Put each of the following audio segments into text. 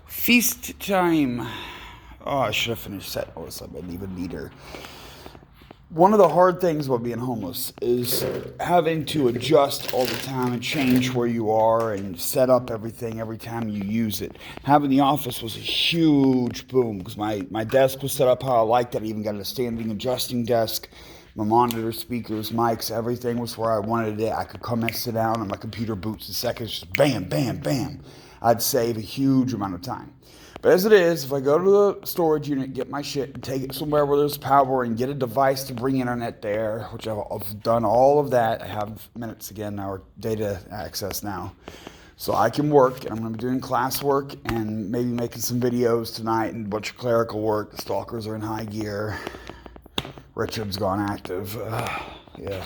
Feast time. Oh, I should have finished setting all this up. I didn't even need her. One of the hard things about being homeless is having to adjust all the time and change where you are and set up everything every time you use it. Having the office was a huge boom because my desk was set up how I liked it. I even got a standing adjusting desk. My monitor, speakers, mics, everything was where I wanted it. I could come and sit down and my computer boots in seconds, just bam, bam, bam. I'd save a huge amount of time. But as it is, if I go to the storage unit, get my shit, and take it somewhere where there's power and get a device to bring internet there, which I've done all of that. I have minutes again now, or data access now. So I can work, and I'm going to be doing class work and maybe making some videos tonight and a bunch of clerical work. The stalkers are in high gear. Richard's gone active. Yeah.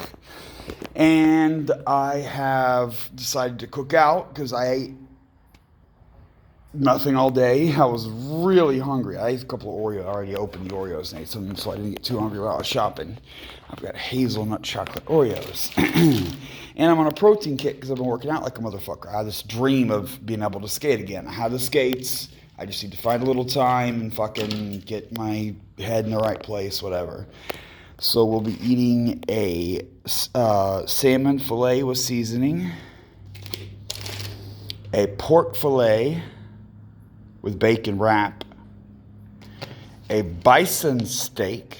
And I have decided to cook out because I ate nothing all day. I was really hungry. I ate a couple of Oreos. I already opened the Oreos and ate some, so I didn't get too hungry while I was shopping. I've got hazelnut chocolate Oreos. And I'm on a protein kick because I've been working out like a motherfucker. I had this dream of being able to skate again. I have the skates. I just need to find a little time and fucking get my head in the right place, whatever. So we'll be eating a salmon fillet with seasoning, a pork fillet with bacon wrap, a bison steak,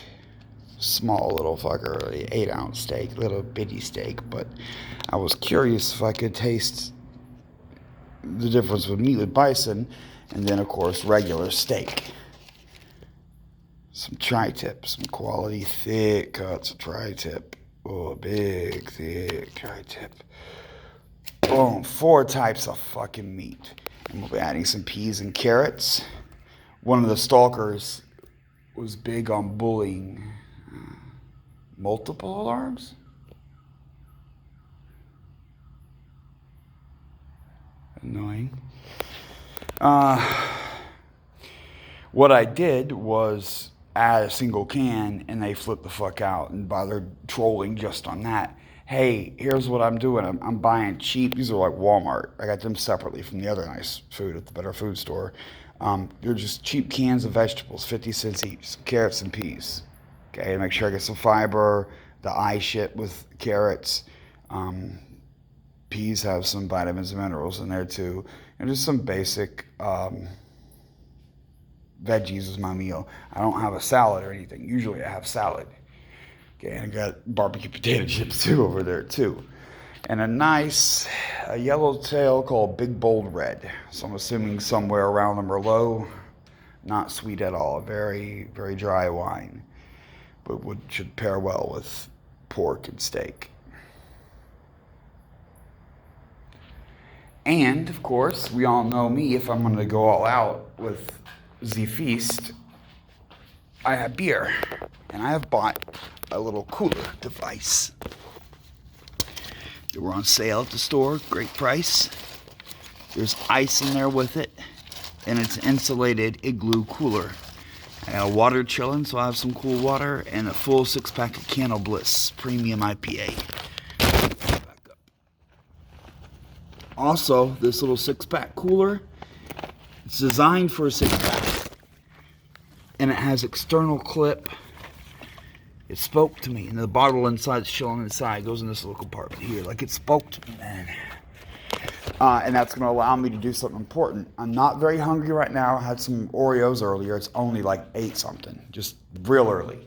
small little fucker, 8-ounce steak, little bitty steak, but I was curious if I could taste the difference with meat with bison, and then of course regular steak. Some tri-tip, some quality thick cuts of tri-tip. Oh, big, thick tri-tip. Boom, 4 types of fucking meat. And we'll be adding some peas and carrots. One of the stalkers was big on bullying multiple alarms. Annoying. What I did was add a single can and they flipped the fuck out and bothered trolling just on that. Hey, here's what I'm doing. I'm buying cheap. These are like Walmart. I got them separately from the other nice food at the Better Food Store. They're just cheap cans of vegetables, 50 cents each, some carrots and peas. Okay, make sure I get some fiber, the eye shit with carrots. Peas have some vitamins and minerals in there too. And just some basic veggies is my meal. I don't have a salad or anything. Usually I have salad. Okay, and I got barbecue potato chips too over there too. And a yellow tail called Big Bold Red. So I'm assuming somewhere around the Merlot. Not sweet at all. Very, very dry wine. But should pair well with pork and steak. And, of course, we all know me. If I'm going to go all out with the feast, I have beer. And I have bought a little cooler device. They were on sale at the store. Great price. There's ice in there with it. And it's an insulated igloo cooler. I got water chilling, so I have some cool water. And a full 6-pack of Cano Bliss Premium IPA. Also, this little 6-pack cooler, it's designed for a 6-pack. And it has external clip. It spoke to me. And the bottle inside is chilling inside. It goes in this little compartment here. Like, it spoke to me, man. And that's going to allow me to do something important. I'm not very hungry right now. I had some Oreos earlier. It's only like 8-something. Just real early.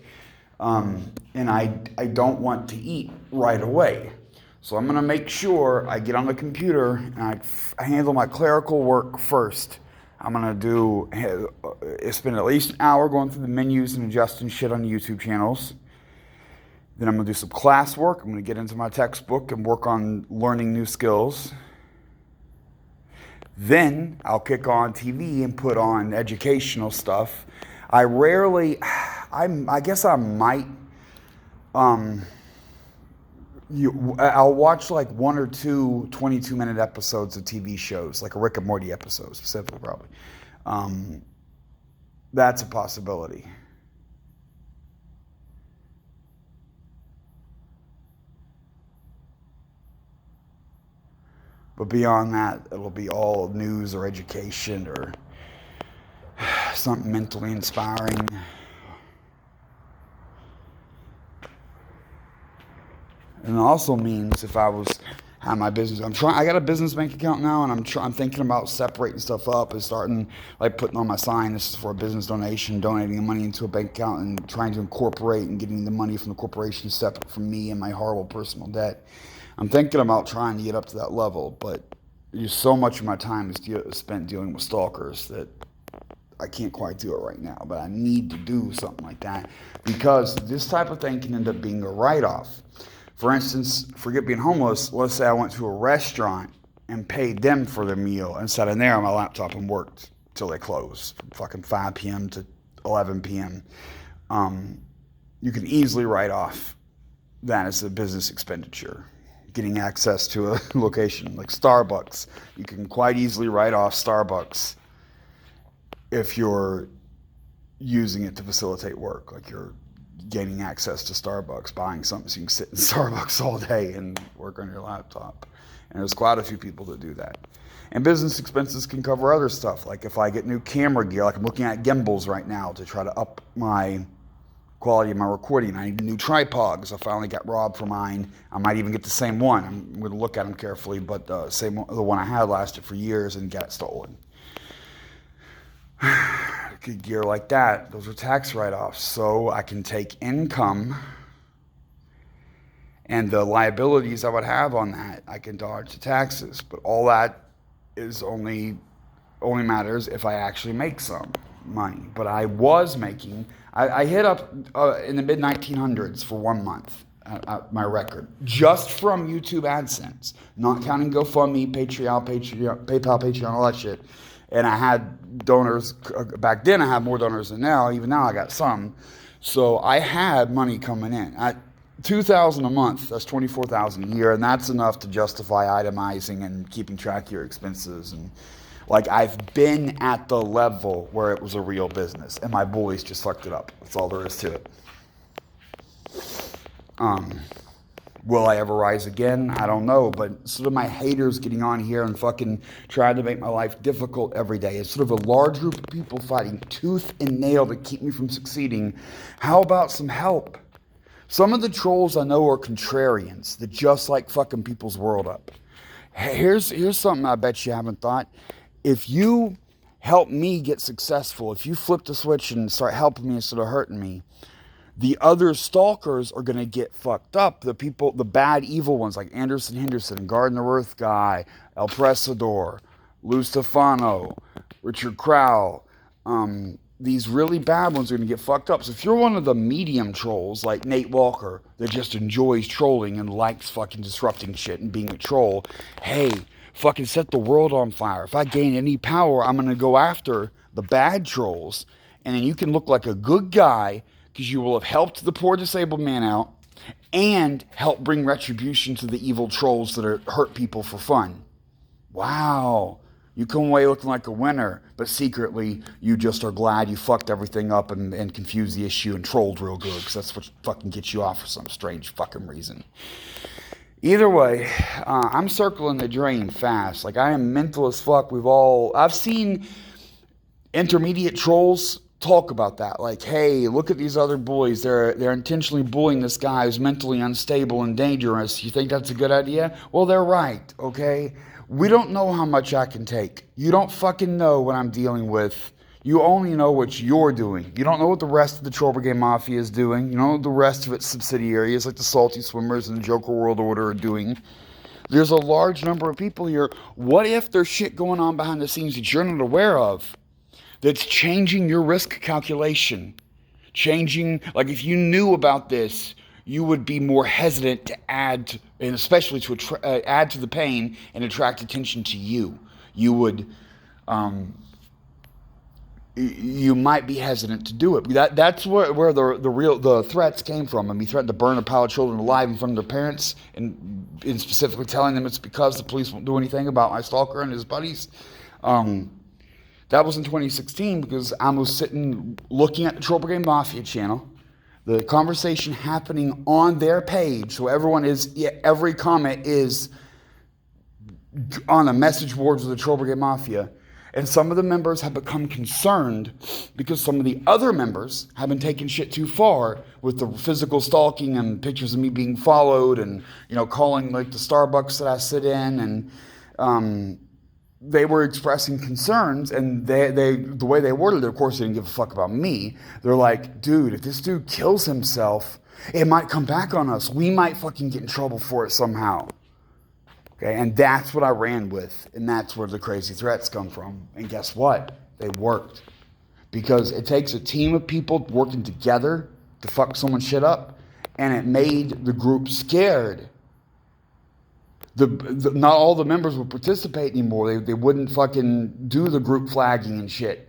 And I don't want to eat right away. So I'm going to make sure I get on the computer and I handle my clerical work first. I'm going to spend at least an hour going through the menus and adjusting shit on the YouTube channels. Then I'm going to do some class work. I'm going to get into my textbook and work on learning new skills. Then I'll kick on TV and put on educational stuff. I guess I might... I'll watch like 1 or 2 22-minute episodes of TV shows, like a Rick and Morty episode specifically, probably. That's a possibility. But beyond that, it'll be all news or education or something mentally inspiring. And it also means if I was have my business, I got a business bank account now, and I'm thinking about separating stuff up and starting, like, putting on my sign, this is for a business donation, donating the money into a bank account, and trying to incorporate and getting the money from the corporation separate from me and my horrible personal debt. I'm thinking about trying to get up to that level, but so much of my time is spent dealing with stalkers that I can't quite do it right now. But I need to do something like that, because this type of thing can end up being a write-off. For instance, forget being homeless. Let's say I went to a restaurant and paid them for their meal and sat in there on my laptop and worked till they closed, from fucking 5 p.m. to 11 p.m. You can easily write off that as a business expenditure. Getting access to a location like Starbucks, you can quite easily write off Starbucks if you're using it to facilitate work, like you're gaining access to Starbucks, buying something so you can sit in Starbucks all day and work on your laptop. And there's quite a few people that do that. And business expenses can cover other stuff, like if I get new camera gear, like I'm looking at gimbals right now to try to up my quality of my recording. I need a new tripod because I finally got robbed for mine. I might even get the same one. I'm going to look at them carefully, but the one I had lasted for years and got stolen. Good gear like that, those are tax write-offs. So I can take income and the liabilities I would have on that, I can dodge the taxes. But all that is only matters if I actually make some money. But I was making, I hit up in the mid-1900s for 1 month. My record, just from YouTube AdSense, not counting GoFundMe, PayPal, Patreon, all that shit. And I had donors, back then I had more donors than now, even now I got some. So I had money coming in. $2,000 a month, that's $24,000 a year, and that's enough to justify itemizing and keeping track of your expenses. And like, I've been at the level where it was a real business, and my bullies just fucked it up. That's all there is to it. Will I ever rise again? I don't know, but sort of my haters getting on here and fucking trying to make my life difficult every day. It's sort of a large group of people fighting tooth and nail to keep me from succeeding. How about some help? Some of the trolls I know are contrarians that just like fucking people's world up. Here's something I bet you haven't thought. If you help me get successful, if you flip the switch and start helping me instead of hurting me, the other stalkers are going to get fucked up. The people, the bad, evil ones like Anderson Henderson, Garden of Earth guy, El Presador, Lou Stefano, Richard Crowell. These really bad ones are going to get fucked up. So if you're one of the medium trolls like Nate Walker that just enjoys trolling and likes fucking disrupting shit and being a troll, hey, fucking set the world on fire. If I gain any power, I'm going to go after the bad trolls. And then you can look like a good guy, because you will have helped the poor disabled man out and help bring retribution to the evil trolls that hurt people for fun. Wow. You come away looking like a winner, but secretly you just are glad you fucked everything up and confused the issue and trolled real good, because that's what fucking gets you off for some strange fucking reason. Either way, I'm circling the drain fast. Like, I am mental as fuck. I've seen intermediate trolls talk about that, like, hey, look at these other bullies, they're intentionally bullying this guy who's mentally unstable and dangerous. You think that's a good idea? Well, they're right, okay? We don't know how much I can take. You don't fucking know what I'm dealing with. You only know what you're doing. You don't know what the rest of the Troll Brigade Mafia is doing. You don't know what the rest of its subsidiaries like the Salty Swimmers and the Joker World Order are doing. There's a large number of people here. What if there's shit going on behind the scenes that you're not aware of, that's changing your risk calculation? Like, if you knew about this, you would be more hesitant to add, and especially to add to the pain and attract attention to you. You would, you might be hesitant to do it. That's where the threats came from. I mean, he threatened to burn a pile of children alive in front of their parents, and specifically telling them it's because the police won't do anything about my stalker and his buddies. That was in 2016, because I was sitting looking at the Troll Brigade Mafia channel, the conversation happening on their page. So every comment is on the message boards of the Troll Brigade Mafia. And some of the members have become concerned because some of the other members have been taking shit too far with the physical stalking and pictures of me being followed and, calling like the Starbucks that I sit in. And they were expressing concerns, and they the way they worded it, of course, they didn't give a fuck about me. They're like, dude, if this dude kills himself, it might come back on us. We might fucking get in trouble for it somehow. Okay, and that's what I ran with, and that's where the crazy threats come from. And guess what? They worked. Because it takes a team of people working together to fuck someone's shit up, and it made the group scared. Not all the members would participate anymore. They wouldn't fucking do the group flagging and shit.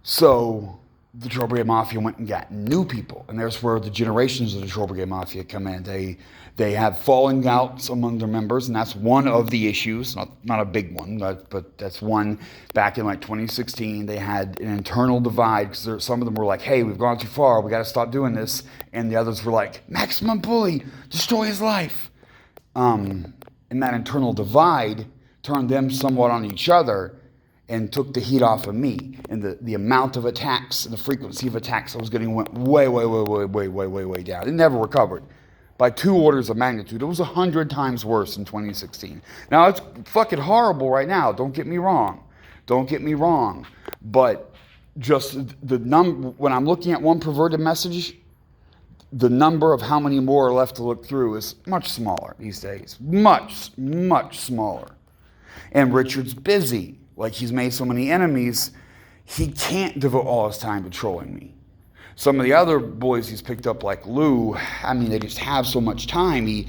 So the Troll Brigade Mafia went and got new people, and there's where the generations of the Troll Brigade Mafia come in. They have falling outs among their members, and that's one of the issues. Not a big one, but that's one. Back in like 2016, they had an internal divide because some of them were like, "Hey, we've gone too far. We got to stop doing this," and the others were like, "Maximum bully, destroy his life." And that internal divide turned them somewhat on each other and took the heat off of me. And the amount of attacks and the frequency of attacks I was getting went way down. It never recovered. By 2 orders of magnitude. It was 100 times worse in 2016. Now, it's fucking horrible right now. Don't get me wrong. But just when I'm looking at one perverted message, the number of how many more are left to look through is much smaller these days. Much smaller. And Richard's busy. Like, he's made so many enemies, he can't devote all his time to trolling me. Some of the other boys he's picked up, like Lou, I mean, they just have so much time. He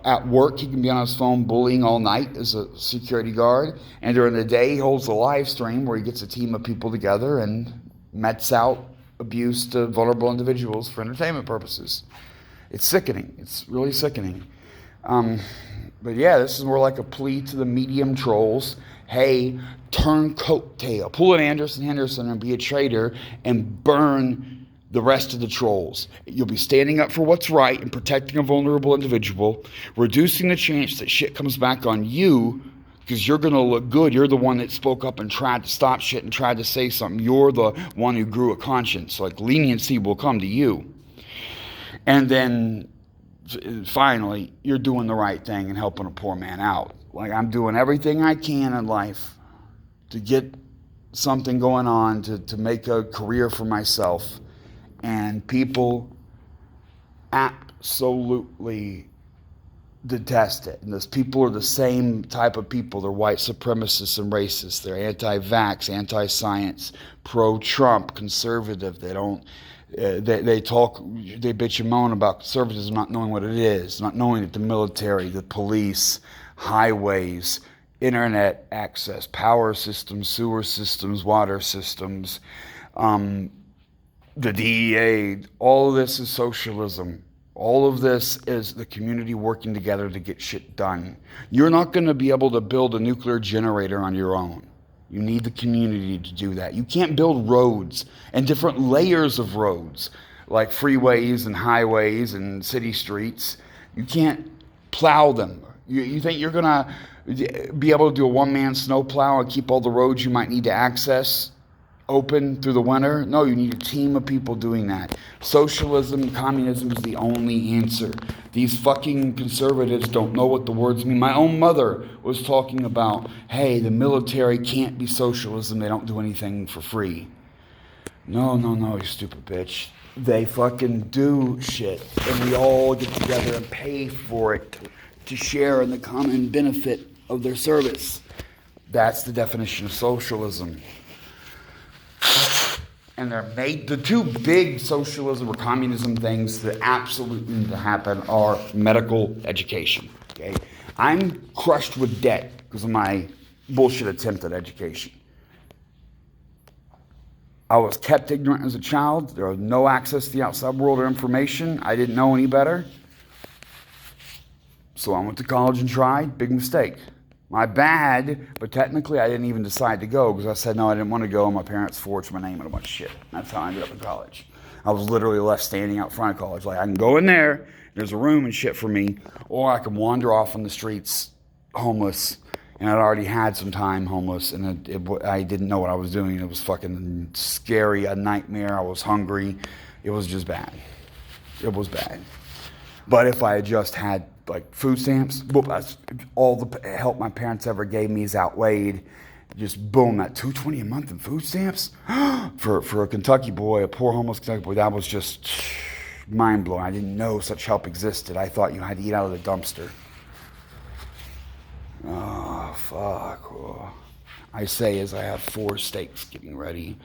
at work, he can be on his phone bullying all night as a security guard. And during the day, he holds a live stream where he gets a team of people together and mets out abuse to vulnerable individuals for entertainment purposes. It's sickening. It's really sickening. But yeah, this is more like a plea to the medium trolls. Hey, turn coattail. Pull an Anderson Henderson and be a traitor and burn the rest of the trolls. You'll be standing up for what's right and protecting a vulnerable individual, reducing the chance that shit comes back on you because you're going to look good. You're the one that spoke up and tried to stop shit and tried to say something. You're the one who grew a conscience. Like, leniency will come to you. And then finally, you're doing the right thing and helping a poor man out. Like, I'm doing everything I can in life to get something going on, to make a career for myself. And people absolutely detest it. And those people are the same type of people. They're white supremacists and racists. They're anti-vax, anti-science, pro-Trump, conservative. They don't. They talk. They bitch and moan about conservatism not knowing what it is, not knowing that the military, the police, highways, internet access, power systems, sewer systems, water systems. The DEA, all of this is socialism. All of this is the community working together to get shit done. You're not going to be able to build a nuclear generator on your own. You need the community to do that. You can't build roads and different layers of roads, like freeways and highways and city streets. You can't plow them. You think you're going to be able to do a one-man snow plow and keep all the roads you might need to access open through the winter? No, you need a team of people doing that. Socialism, communism is the only answer. These fucking conservatives don't know what the words mean. My own mother was talking about, hey, the military can't be socialism. They don't do anything for free. No, you stupid bitch. They fucking do shit. And we all get together and pay for it to share in the common benefit of their service. That's the definition of socialism. And they're made, the two big socialism or communism things that absolutely need to happen are medical education. Okay, I'm crushed with debt because of my bullshit attempt at education. I was kept ignorant as a child. There was no access to the outside world or information. I didn't know any better. So I went to college and tried. Big mistake. My bad, but technically I didn't even decide to go because I said no, I didn't want to go, and my parents forged my name and a bunch of shit. That's how I ended up in college. I was literally left standing out front of college. Like, I can go in there, there's a room and shit for me, or I can wander off on the streets homeless, and I'd already had some time homeless, and I didn't know what I was doing. It was fucking scary, a nightmare. I was hungry. It was just bad. It was bad. But if I had just had like food stamps, that's all the help my parents ever gave me is outweighed. Just boom, that $220 a month in food stamps for a Kentucky boy, a poor homeless Kentucky boy. That was just mind blowing. I didn't know such help existed. I thought you had to eat out of the dumpster. Oh fuck! Oh. I say as I have 4 steaks getting ready.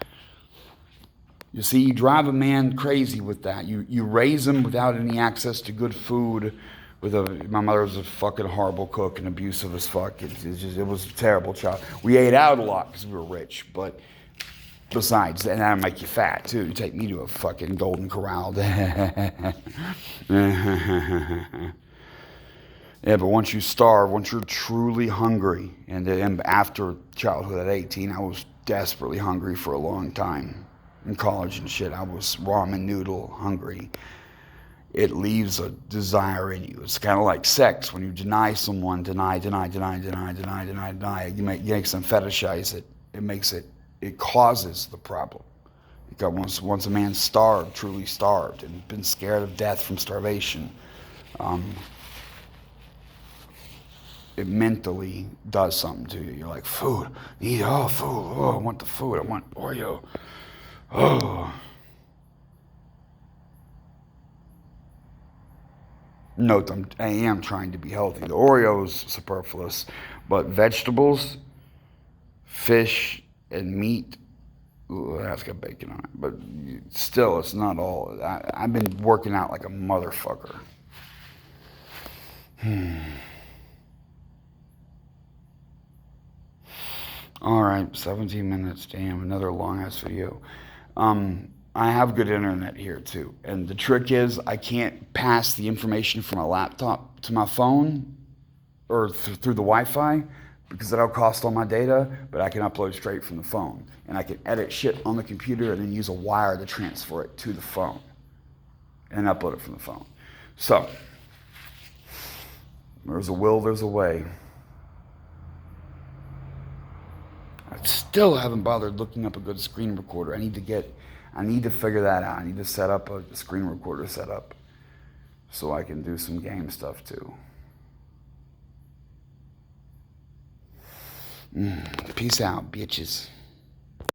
You see, you drive a man crazy with that. You raise him without any access to good food. My mother was a fucking horrible cook and abusive as fuck. It was a terrible child. We ate out a lot because we were rich, but besides, and that'll make you fat too. You take me to a fucking Golden Corral. Yeah, but once you starve, once you're truly hungry, and after childhood at 18, I was desperately hungry for a long time. In college and shit, I was ramen noodle hungry. It leaves a desire in you. It's kind of like sex. When you deny someone, deny, you make them fetishize it. It causes the problem. Because once a man's starved, truly starved, and been scared of death from starvation, it mentally does something to you. You're like, food, food. Oh, I want the food. I want Oreo. Oh. Note, I am trying to be healthy. The Oreo's superfluous, but vegetables, fish, and meat, that's got bacon on it. But still, it's not all. I've been working out like a motherfucker. All right, 17 minutes. Damn, another long-ass video. I have good internet here too, and the trick is I can't pass the information from my laptop to my phone or through the Wi-Fi because that'll cost all my data, but I can upload straight from the phone, and I can edit shit on the computer and then use a wire to transfer it to the phone and upload it from the phone. So there's a will, there's a way. I still haven't bothered looking up a good screen recorder. I need to figure that out. I need to set up a screen recorder setup so I can do some game stuff too. Peace out, bitches.